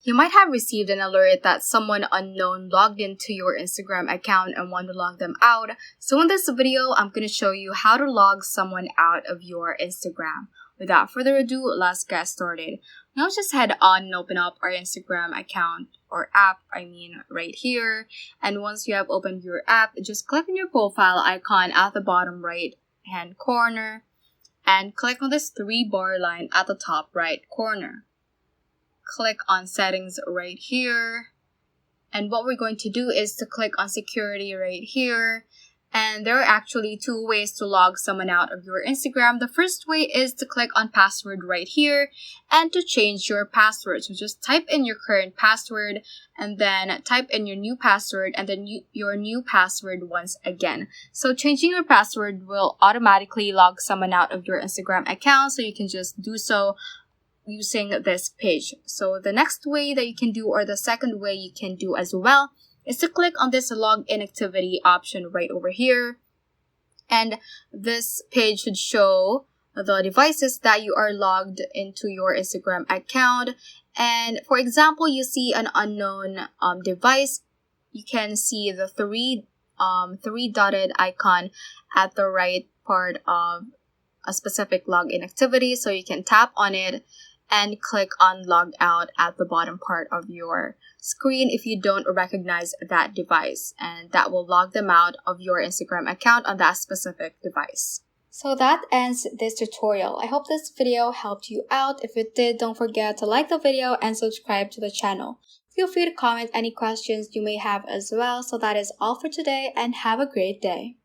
You might have received an alert that someone unknown logged into your Instagram account and want to log them out. So in this video, I'm going to show you how to log someone out of your Instagram. Without further ado, let's get started. Now just head on and open up our Instagram account or app, right here. And once you have opened your app, just click on your profile icon at the bottom right hand corner and click on this 3-bar line at the top right corner. Click on settings right here, and what we're going to do is to click on security right here. And there are actually 2 ways to log someone out of your Instagram. The first way is to click on password right here and to change your password. So just type in your current password and then type in your new password and then your new password once again. So changing your password will automatically log someone out of your Instagram account, so you can just do so using this page. So the next way that you can do, or the second way you can do as well, is to click on this login activity option right over here. And this page should show the devices that you are logged into your Instagram account. And for example, you see an unknown device, you can see the three dotted icon at the right part of a specific login activity. So you can tap on it and click on log out at the bottom part of your screen if you don't recognize that device, and that will log them out of your Instagram account on that specific device. So that ends this tutorial. I hope this video helped you out. If it did, don't forget to like the video and subscribe to the channel. Feel free to comment any questions you may have as well. So that is all for today, and have a great day.